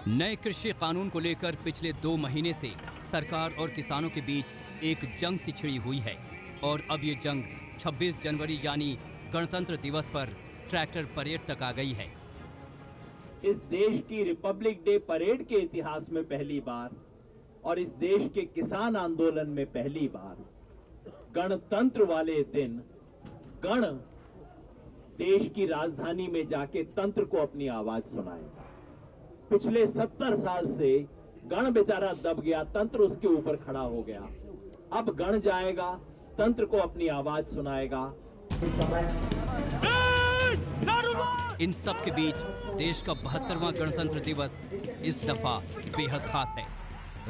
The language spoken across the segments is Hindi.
नए कृषि कानून को लेकर पिछले 2 महीने से सरकार और किसानों के बीच एक जंग सी छिड़ी हुई है और अब ये जंग 26 जनवरी यानी गणतंत्र दिवस पर ट्रैक्टर परेड तक आ गई है। इस देश की रिपब्लिक डे परेड के इतिहास में पहली बार और इस देश के किसान आंदोलन में पहली बार गणतंत्र वाले दिन गण देश की राजधानी में जाके तंत्र को अपनी आवाज सुनाएगा। पिछले 70 साल से गण बेचारा दब गया, तंत्र उसके ऊपर खड़ा हो गया। अब गण जाएगा, तंत्र को अपनी आवाज सुनाएगा। इन सब के बीच देश का 72वां गणतंत्र दिवस इस दफा बेहद खास है।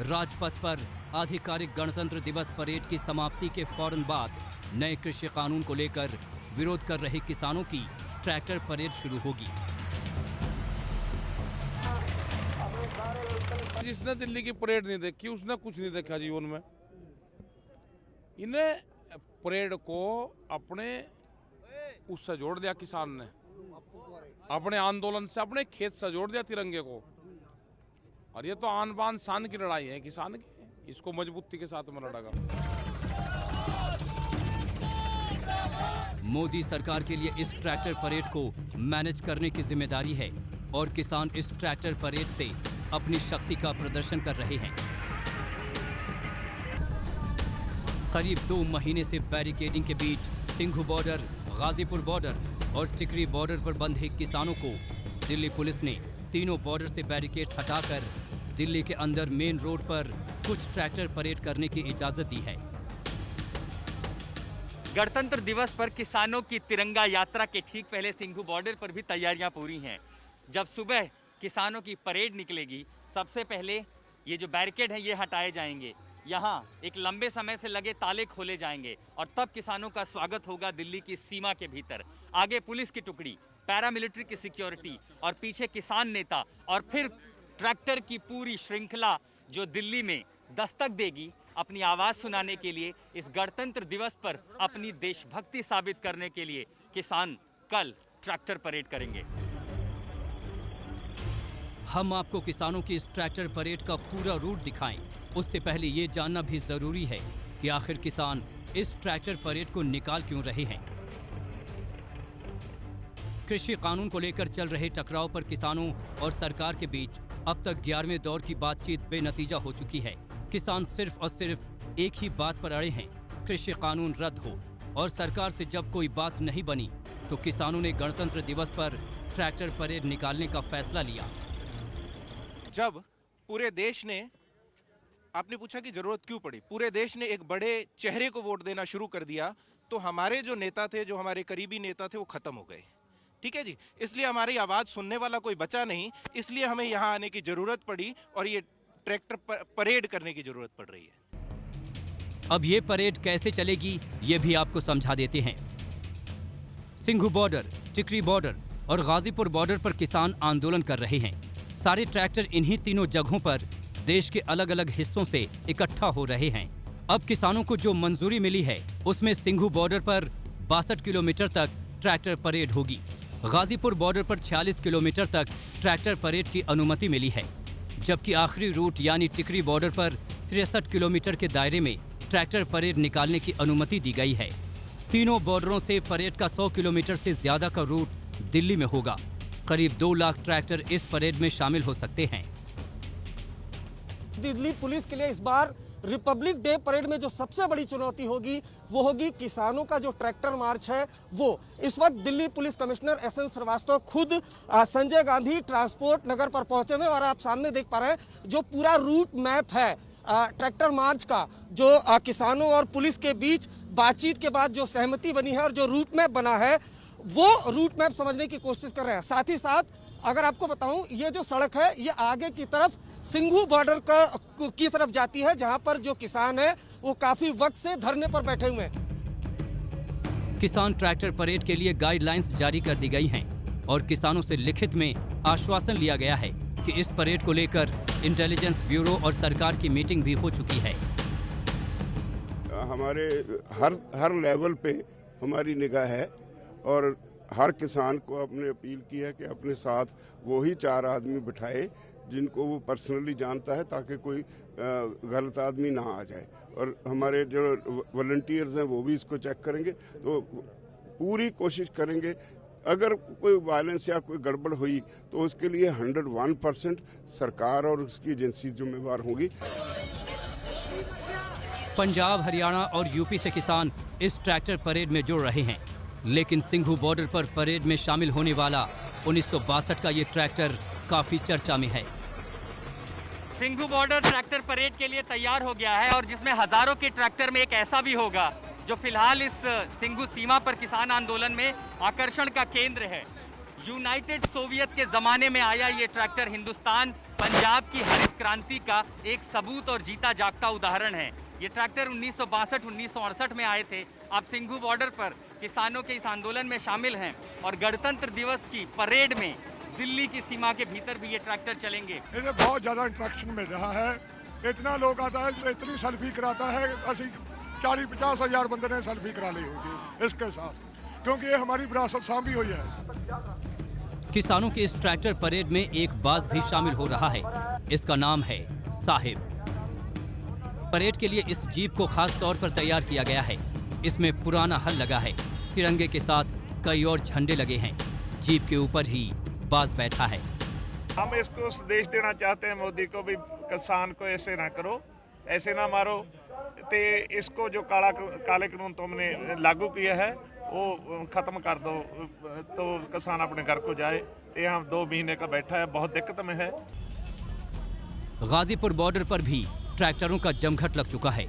राजपथ पर आधिकारिक गणतंत्र दिवस परेड की समाप्ति के फौरन बाद नए कृषि कानून को लेकर विरोध कर रहे किसानों की ट्रैक्टर परेड शुरू होगी। जिसने दिल्ली की परेड नहीं देखी उसने कुछ नहीं देखा जीवन में। इन्हें परेड को अपने उससे जोड़ दिया, किसान ने अपने आंदोलन से, अपने खेत से जोड़ दिया तिरंगे को। और ये तो आन बान शान की लड़ाई है किसान की, इसको मजबूती के साथ में लड़ेगा। मोदी सरकार के लिए इस ट्रैक्टर परेड को मैनेज करने की जिम्मेदारी है और किसान इस ट्रैक्टर परेड से अपनी शक्ति का प्रदर्शन कर रहे हैं। करीब 2 महीने से बैरिकेडिंग के बीच सिंघू बॉर्डर, गाजीपुर बॉर्डर और टिकरी बॉर्डर पर बंधे किसानों को दिल्ली पुलिस ने तीनों बॉर्डर से बैरिकेड हटाकर दिल्ली के अंदर मेन रोड पर कुछ ट्रैक्टर परेड करने की इजाजत दी है। गणतंत्र दिवस पर किसानों की तिरंगा यात्रा के ठीक पहले सिंघू बॉर्डर पर भी तैयारियां पूरी हैं। जब सुबह किसानों की परेड निकलेगी, सबसे पहले ये जो बैरिकेड हैं ये हटाए जाएंगे, यहाँ एक लंबे समय से लगे ताले खोले जाएंगे और तब किसानों का स्वागत होगा दिल्ली की सीमा के भीतर। आगे पुलिस की टुकड़ी, पैरामिलिट्री की सिक्योरिटी और पीछे किसान नेता और फिर ट्रैक्टर की पूरी श्रृंखला जो दिल्ली में दस्तक देगी अपनी आवाज़ सुनाने के लिए। इस गणतंत्र दिवस पर अपनी देशभक्ति साबित करने के लिए किसान कल ट्रैक्टर परेड करेंगे। हम आपको किसानों की इस ट्रैक्टर परेड का पूरा रूट दिखाएं। उससे पहले ये जानना भी जरूरी है कि आखिर किसान इस ट्रैक्टर परेड को निकाल क्यों रहे हैं। कृषि कानून को लेकर चल रहे टकराव पर किसानों और सरकार के बीच अब तक 11वें दौर की बातचीत बेनतीजा हो चुकी है। किसान सिर्फ और सिर्फ एक ही बात पर अड़े हैं, कृषि कानून रद्द हो। और सरकार से जब कोई बात नहीं बनी तो किसानों ने गणतंत्र दिवस पर ट्रैक्टर परेड निकालने का फैसला लिया। जब पूरे देश ने, आपने पूछा कि जरूरत क्यों पड़ी, पूरे देश ने एक बड़े चेहरे को वोट देना शुरू कर दिया तो हमारे जो नेता थे, जो हमारे करीबी नेता थे, वो खत्म हो गए। ठीक है जी, इसलिए हमारी आवाज सुनने वाला कोई बचा नहीं, इसलिए हमें यहाँ आने की जरूरत पड़ी और ये ट्रैक्टर परेड करने की जरूरत पड़ रही है। अब ये परेड कैसे चलेगी ये भी आपको समझा देते हैं। सिंघू बॉर्डर, टिकरी बॉर्डर और गाजीपुर बॉर्डर पर किसान आंदोलन कर रहे हैं। सारे ट्रैक्टर इन्हीं तीनों जगहों पर देश के अलग अलग हिस्सों से इकट्ठा हो रहे हैं। अब किसानों को जो मंजूरी मिली है उसमें सिंघू बॉर्डर पर 62 किलोमीटर तक ट्रैक्टर परेड होगी। गाजीपुर बॉर्डर पर 46 किलोमीटर तक ट्रैक्टर परेड की अनुमति मिली है, जबकि आखिरी रूट यानी टिकरी बॉर्डर पर 63 किलोमीटर के दायरे में ट्रैक्टर परेड निकालने की अनुमति दी गई है। तीनों बॉर्डरों से परेड का 100 किलोमीटर से ज्यादा का रूट दिल्ली में होगा। करीब 2 लाख ट्रैक्टर इस परेड में शामिल हो सकते हैं। दिल्ली पुलिस के लिए इस बार रिपब्लिक डे परेड में जो सबसे बड़ी चुनौती होगी वो होगी किसानों का जो ट्रैक्टर मार्च है वो। इस वक्त Delhi police commissioner S N Srivastava खुद संजय गांधी ट्रांसपोर्ट नगर पर पहुंचे हुए और आप सामने देख पा रहे हैं जो पूरा रूट मैप है ट्रैक्टर मार्च का, जो किसानों और पुलिस के बीच बातचीत के बाद जो सहमति बनी है और जो रूट मैप बना है वो रूट मैप समझने की कोशिश कर रहे हैं। साथ ही साथ अगर आपको बताऊं, ये जो सड़क है ये आगे की तरफ सिंघू बॉर्डर की तरफ जाती है, जहां पर जो किसान है वो काफी वक्त से धरने पर बैठे हुए हैं। किसान ट्रैक्टर परेड के लिए गाइडलाइंस जारी कर दी गई हैं और किसानों से लिखित में आश्वासन लिया गया है कि इस परेड को लेकर इंटेलिजेंस ब्यूरो और सरकार की मीटिंग भी हो चुकी है। हमारे हर लेवल पे हमारी निगाह है और हर किसान को अपने अपील की है कि अपने साथ वो ही 4 आदमी बिठाए जिनको वो पर्सनली जानता है, ताकि कोई गलत आदमी ना आ जाए। और हमारे जो वॉलंटियर्स हैं वो भी इसको चेक करेंगे, तो पूरी कोशिश करेंगे अगर कोई वायलेंस या कोई गड़बड़ हुई तो उसके लिए 101% सरकार और उसकी एजेंसी जिम्मेवार होगी। पंजाब, हरियाणा और यूपी से किसान इस ट्रैक्टर परेड में जुड़ रहे हैं, लेकिन सिंघू बॉर्डर पर परेड में शामिल होने वाला 1962 का ये ट्रैक्टर काफी चर्चा में है। सिंघू बॉर्डर ट्रैक्टर परेड के लिए तैयार हो गया है और जिसमें हजारों के ट्रैक्टर में एक ऐसा भी होगा जो फिलहाल इस सिंघू सीमा पर किसान आंदोलन में आकर्षण का केंद्र है। यूनाइटेड सोवियत के जमाने में आया ये ट्रैक्टर हिंदुस्तान पंजाब की हरित क्रांति का एक सबूत और जीता जागता उदाहरण है। ये ट्रैक्टर 1962-1968 में आए थे। अब सिंघू बॉर्डर पर किसानों के इस आंदोलन में शामिल हैं और गणतंत्र दिवस की परेड में दिल्ली की सीमा के भीतर भी ये ट्रैक्टर चलेंगे। इन्हें बहुत ज्यादा इंट्रैक्शन मिल रहा है, इतना लोग आता है, इतनी सेल्फी कराता है, असं 40-50 हज़ार बंदे ने सेल्फी करा ली होगी इसके साथ, क्योंकि ये हमारी विरासत सांभी हुई है। किसानों के इस ट्रैक्टर परेड में एक बाज भी शामिल हो रहा है, इसका नाम है साहिब। परेड के लिए इस जीप को खास तौर पर तैयार किया गया है। इसमें पुराना हल लगा है, तिरंगे के साथ कई और झंडे लगे हैं। जीप के ऊपर ही बाज बैठा है। हम इसको संदेश देना चाहते हैं मोदी को भी, किसान को ऐसे ना करो, ऐसे ना मारो, ते इसको जो काले कानून तुमने लागू किया है वो खत्म कर दो, तो किसान अपने घर को जाए। ये हम 2 महीने का बैठा है, बहुत दिक्कत में है। गाजीपुर बॉर्डर पर भी ट्रैक्टरों का जमघट लग चुका है।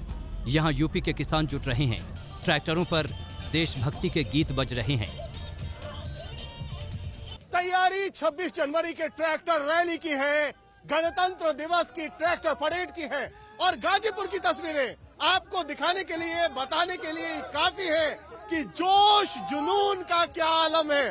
यहाँ यूपी के किसान जुट रहे हैं, ट्रैक्टरों पर देशभक्ति के गीत बज रहे हैं। तैयारी 26 जनवरी के ट्रैक्टर रैली की है, गणतंत्र दिवस की ट्रैक्टर परेड की है और गाजीपुर की तस्वीरें आपको दिखाने के लिए, बताने के लिए काफी है कि जोश जुनून का क्या आलम है।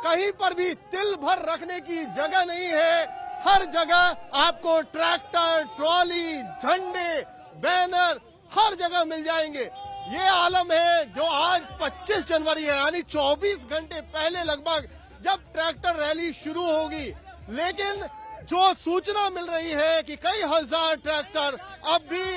कहीं पर भी तिल भर रखने की जगह नहीं है। हर जगह आपको ट्रैक्टर, ट्रॉली, झंडे, बैनर हर जगह मिल जाएंगे। ये आलम है जो आज 25 जनवरी है, यानी 24 घंटे पहले लगभग जब ट्रैक्टर रैली शुरू होगी। लेकिन जो सूचना मिल रही है कि कई हजार ट्रैक्टर अब भी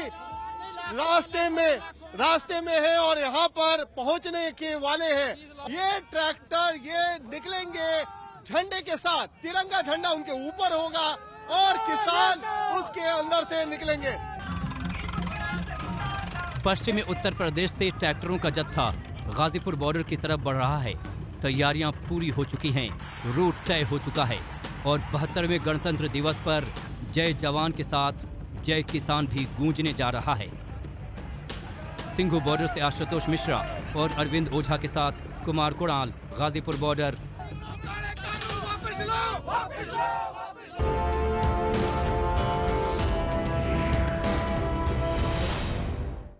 रास्ते में है और यहाँ पर पहुँचने के वाले हैं। ये ट्रैक्टर ये निकलेंगे झंडे के साथ, तिरंगा झंडा उनके ऊपर होगा और किसान उसके अंदर से निकलेंगे। पश्चिमी उत्तर प्रदेश से ट्रैक्टरों का जत्था गाजीपुर बॉर्डर की तरफ बढ़ रहा है। तैयारियां पूरी हो चुकी हैं, रूट तय हो चुका है और 72वें गणतंत्र दिवस पर जय जवान के साथ जय किसान भी गूंजने जा रहा है। सिंघू बॉर्डर से आशुतोष मिश्रा और अरविंद ओझा के साथ कुमार कुणाल, गाजीपुर बॉर्डर।